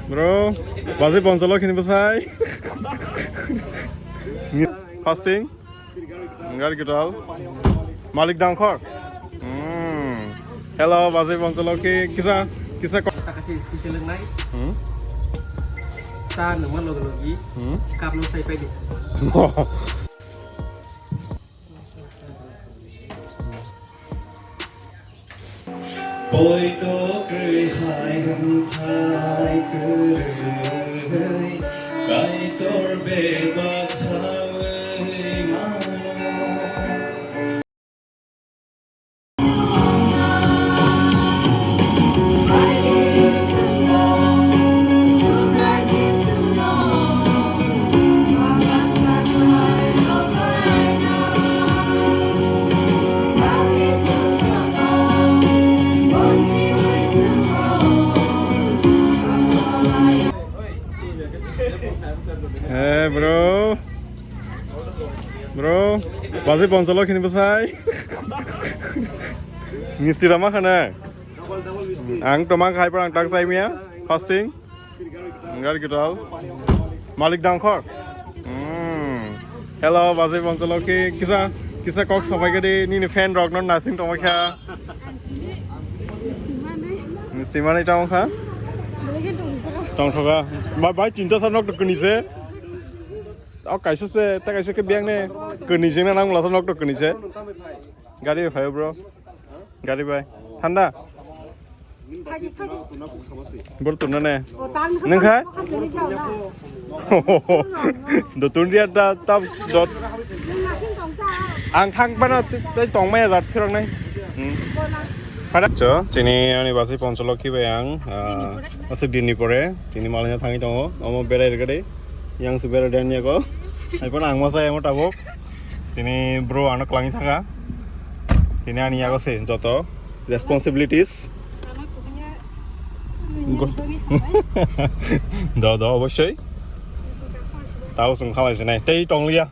Bro, Bachwi Poncholokhi ni besai. Fasting? Gari gital. Malik dangkhor. Hello, Bachwi Poncholokhi. Kisa Kasih spesial lain. Sa nama logi. Kamu saya pedi. Ôi tố cười hai hầm hai cười cái tố bề bạc sao ơi mà Hey bro, Bachwi Poncholokhi ni besai. Misti rama khana. Ang tomang khai par ang tak sai mia. Fasting. Gari gital. Malik dangkhor. Hello, Bachwi Poncholokhi. Kisa kok sabai gadi ni fan rock non nasing tomakha. Misti mane tomakha. Tongsak. Bai tinta sanok to kunise. Kaisa ke biang ne kunise na nang lasanok to kunise. Gari bhai bro. Gari bhai. Thanda. Bor tunna ne. Nang khai? Do tunria da tab dot. Ang thang bana tai tong mai jat phirang nai. Cho chini ani Bachwi Poncholokhi bayang asuk dinni pore chini malanya thangi tongo omo berai regade yang su berai dan ya ko ai pon ang masa emo tabok chini bro anak langi thanga chini ani ya ko se joto responsibilities do অবশ্যই তাও sung khalai nai tei tong lia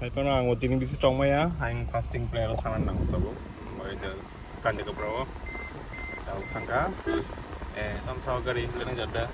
ai pon ang mo tini bisi tong maya ang fasting player thanan nang tabok just kan jaga bro tahu tangga tam saw gari lena jada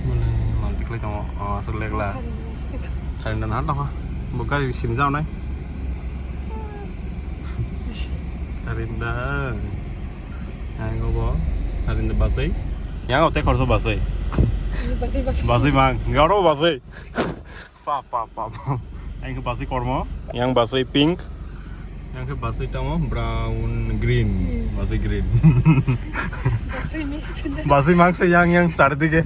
mana mal dikle tong selek la thai dan hat ha bo gari sim jao nai sarinda ai go bo sarinda Bachwi yang ote khorso Bachwi mang ngaro Bachwi pa yang ke Bachwi kormo yang Bachwi pink yang ke Bachwi tamo brown green Bachwi green Bachwi mix yang চারদিকে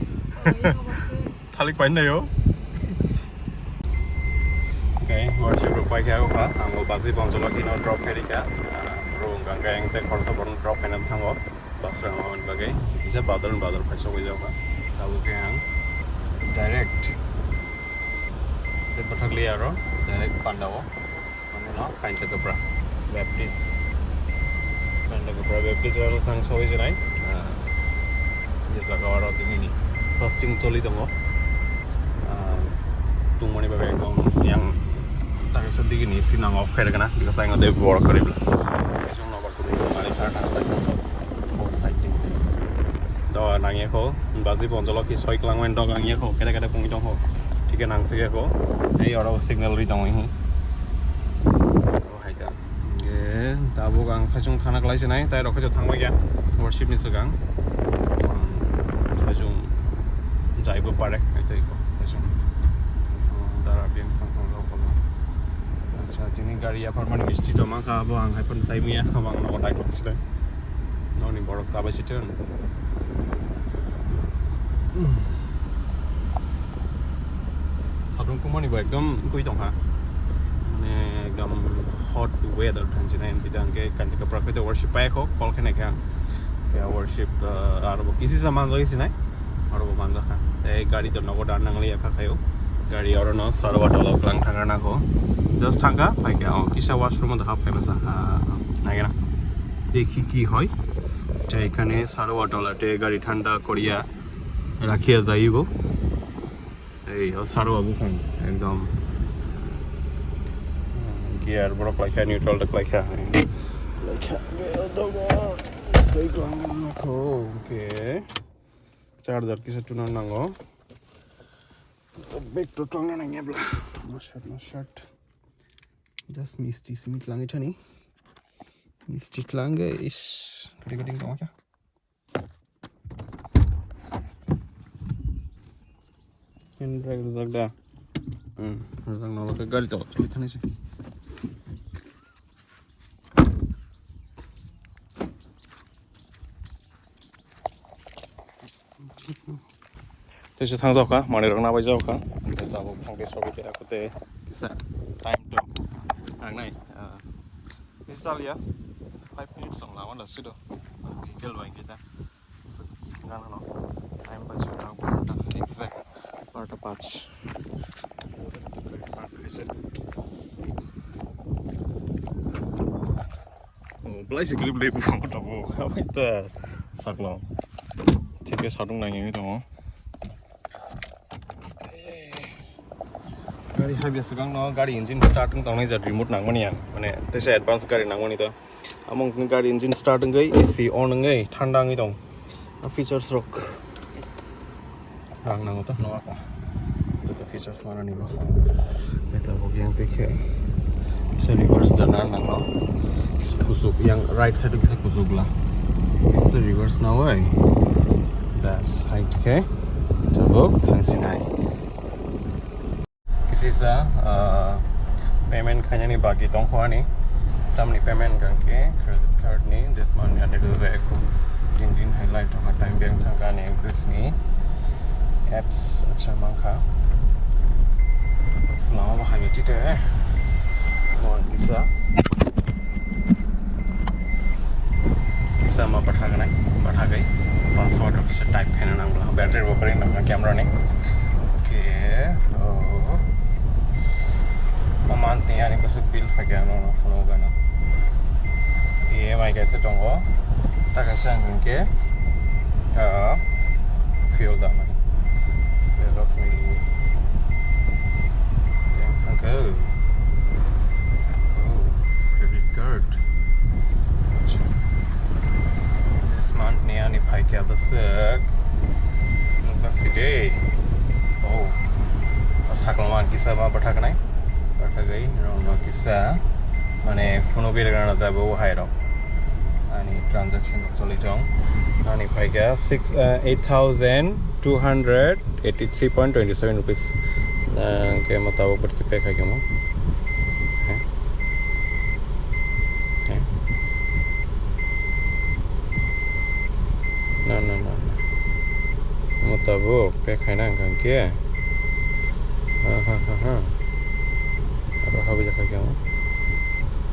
thalik pain na yo okay worship rupai kya ko ang Bachwi Poncholokhi no drop herika ro ganga yang te khorsa bon drop enan thango basra on bagai isa bazar phaisa ho jaw ka tabu ke ang direct Bathakli aro direct pandawo no kain ta kapra baptist aro thang soi janai ye jaga aro dingini fasting choli dongo tungmani babe ekdom yang tak sedigi ni sinang off khair kana because I ngade work karibla session no bakku mari thata side do nangya ko Bachwi Poncholokhi soi klangwen dog angya ko kada pungi dong ho ठीक है नांग से को ये और signal री दङ हि ओ हाइदा ये दाबो गां साजों थाना क्लाइस नाय ताय रखो थांबाय गया वर्शिप नि सिगां साजों जायबो पारे आइतै को साजों दारा बें थांथां गावखौ आच्छा दिनै गारिया फरमान मिस्ति जमा खाबो आं हायफोन टाइमिया आं नगो दाय दंसै ननि बरक जाबाय सिथोन सादुं कुमारनि बा एकदम कुइ दं हा माने एकदम हट वेदर थांजिना एम बिदां के कान्तिका प्रकृति वर्शिप पाएको कल खेने का के वर्शिप आरो किसी सामान लइसि नाय आरो मानजा हा ते गाडी त नगो दान नांगले एखा खायो गाडी आरो न सरवाटल क्लां थांगा नाखो जस्ट थांगा फाइके किसा वाशरूम द हाफ फेमस नागेना देखि की হয় তে এখানে সারওয়াটলাতে গাড়ি ঠান্ডা করিয়া রাখিয়া যাইব এই সারওয়াবু ফান একদম গিয়ার বড় লাইখা neutral লাইখা Oke. Charger kisah tunan nango. Back to tong nangya bla. No shirt. Just misty simit lang ita ni. Misty lang is. Kadi tong aja. Hand brake rizak da. Rizak nolo ke gali to. Ita ni sih. Terus tang jauh kah? Mana orang nabai jauh kah? Kita tahu tang besok kita aku teh bisa time to nang nai. Misal ya 5 minutes song lawan dah sudah. Hingga luar kita. Sekarang no time pas sudah berapa exact berapa pas. Oh, belai sekali beli bukan apa apa itu saklau. Tiga sarung nangya itu. गाडी हाबी सिगां न गाडी engine starting त नै जा remote नांगमनि या माने तेसे एडभान्स गाडी नांगमनि त अमंग गाडी इन्जिन स्टार्टिङ गई एसी अन गई ठंडा गई दं फीचर्स रक रां नांगो त नवा का त फीचर्स माना निबो eta bok yang teke bisa reverse dan nang bisa kusuk yang right side bisa kusuk lah bisa reverse now ay das height ke tabok tangsinai sisa payment kanya ni bagi tongko ni tam ni payment kan ke credit card ni this month ada dua aku din highlight tong time bank thangka ni exist ni apps acha mangka lama bahaya tidak mohon kisah ma patha gai password bisa type kena nang lah battery operating nang camera ni month ni ani besok bill pakai anu phone gana EMI kaise tonggo taka sang ke fuel da mani berok ni yang tangke credit card this month ni ani pakai besok nungsak side saklaman kisah ma patha kanai patha gai rono kisah mane phone bill gana ta bo hairo ani transaction choli jong ani phaika 8283.27 rupees ke matabo pat ki pay khai mo na matabo pay khai na kan ke How is it?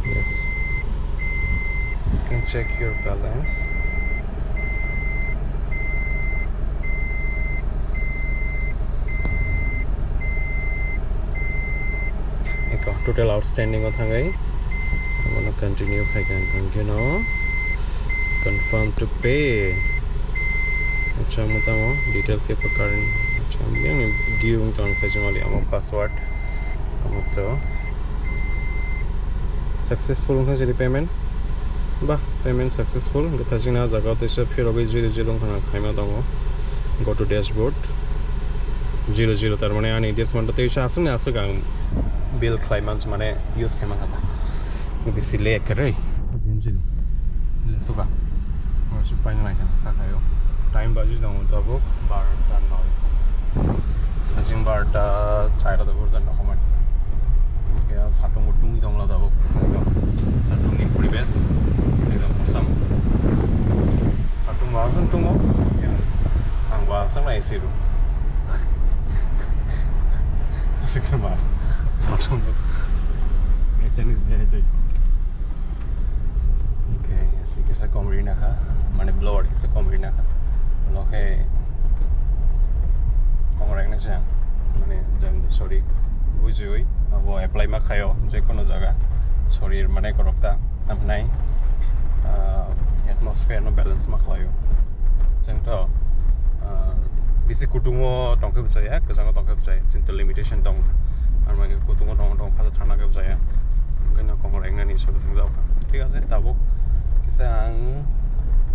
Yes. You can check your balance. Total outstanding of Hangai. I'm gonna continue if I can confirm to pay. Details here for current. Due password successful payment payment successful go to dashboard 00 tar mane ani this month te asun asugang bill claimants mane use kema kata bisi le kare jinjil le suga masuk paina naik kayo time baji dong tabok bar tan noi sajing bar ta chaira da burdan nokoman ya satung utung dong la tabok satung ni puribesh ekdom kosam satung wasan tungo ya ang wasan na isiru sekarang satung eceni deh oke si kisah komedi nak mana blower kisah komedi nak lohe orang ni siang mana jam sorry bujui abo apply mak kayo je kono jaga sorry mana korokta amnai atmosphere no balance mak layo jengto bisi kutungo tongke bjaya kesango tongke bjaya jinto limitation dong armage kutungo dong phasa thana ke bjaya gana komoreng ni solution jauka ঠিক আছে তাবক kisang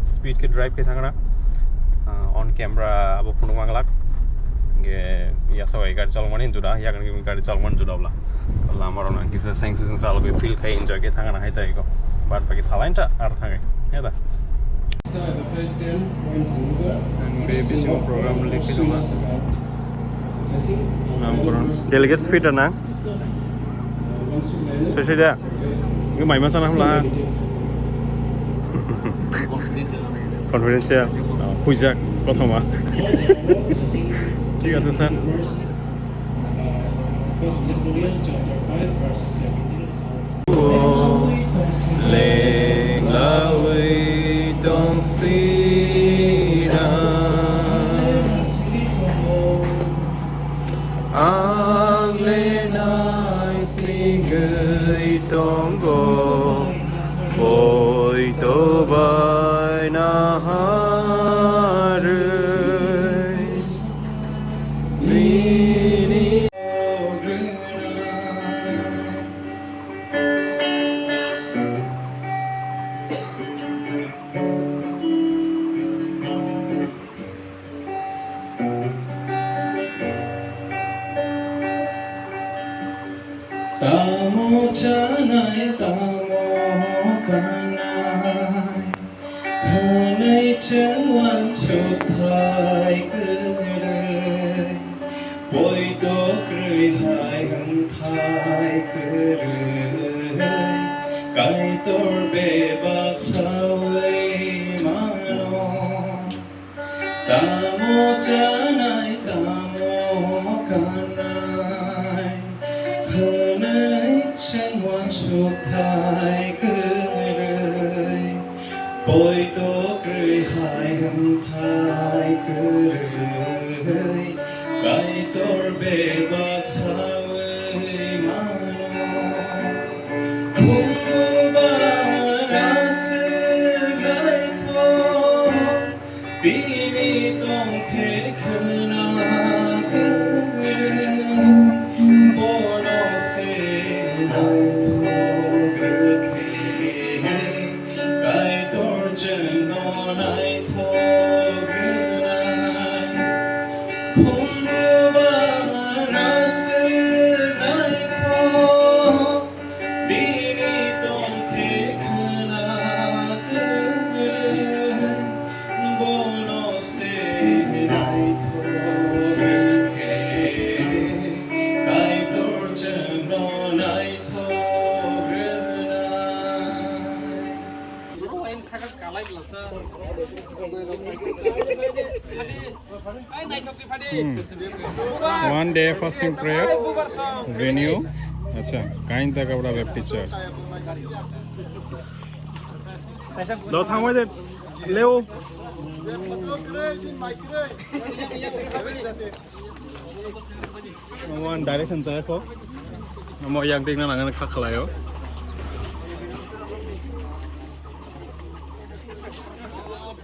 speed ke drive ke thangna on camera abo phunu manglak ge ya sawai gari chalmani juda ya kan gari chalman juda bla lamar ona kisa science chalbe feel khai enjoy ke thangna hai tai ko bar pagi salain ta ar thangai ya da and be program likhe dona delegates fit na so se da cái mày mà sao nó không là confidential puja প্রথমা ঠিক আছে sir lên lời đông si ra ang lên ai xin gửi tông go bồi tô bài na haru mini tamo chanai tamo kanai hanai chen wan chot thai krai boi to krai hai hum thai krai kai tor be bak sawe mano tamo chanai tamo kanai hanai chen wan chot thai krai boi to krai hai hum thai krai kai tor be bak sawe mano khum ba ras gai tho tini tong khe khna krai mono se nai tho khe kai tor chen no nai tho One day fasting prayer venue. अच्छा Kine तक अपना web teacher लो थांबाय दे लेव one direction जाखो म yang tingna nangan khakhlayo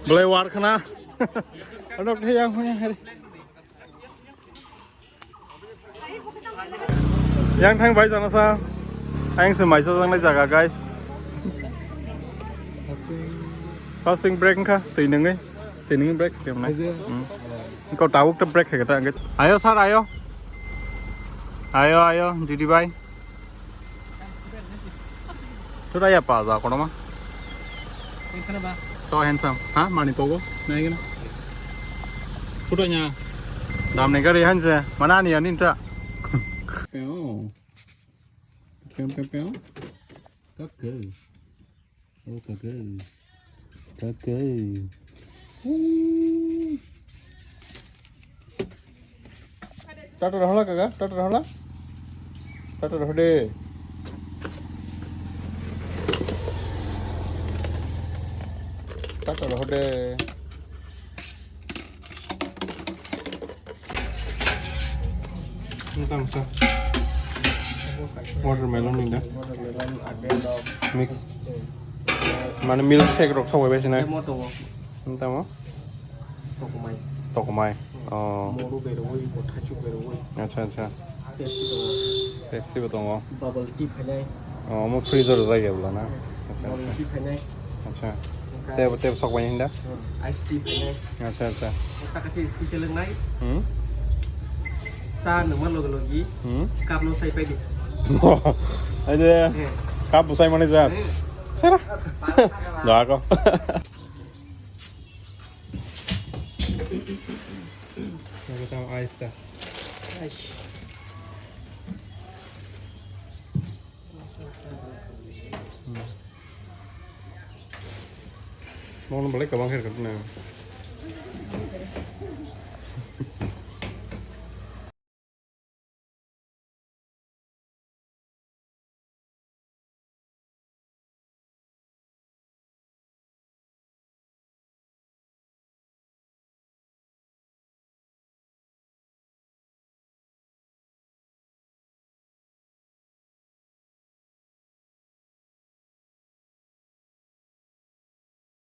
Belai war khana Anok the yang punya hari Yang thang bai jana sa anh se mai so jang lai jaga guys Fasting break kha tui nung break tiam nai Kau tahu ke break ke kata angkat Ayo sar ayo Ayo Jidi bai Tu dah ya pa za kono ma So handsome ha mani pogo nai gina Tu dah nya Dam ne gari hanse mana ni anin ta Pew Các cư Ô các cư Tata rahla kaga Tata rahla Tata rahde Tata rahde Tangsa watermelon ini dah mix mana milkshake rok sawo besi na entah mo tokomai oh moru beroi potachu beroi acha Pepsi betul mo bubble tea phanai oh mo freezer jai gaya bola na bubble tea phanai acha Tep sok banyak dah. Ice tea ini. Acha. Kita kasih spesial yang lain. Hmm. Sa nomor logi. Karena saya pedi. Ada. Kapu saya mana sah? Sarah. Dah kau. Kita tahu ice dah. Ice. Mau balik ke bangkir ke mana?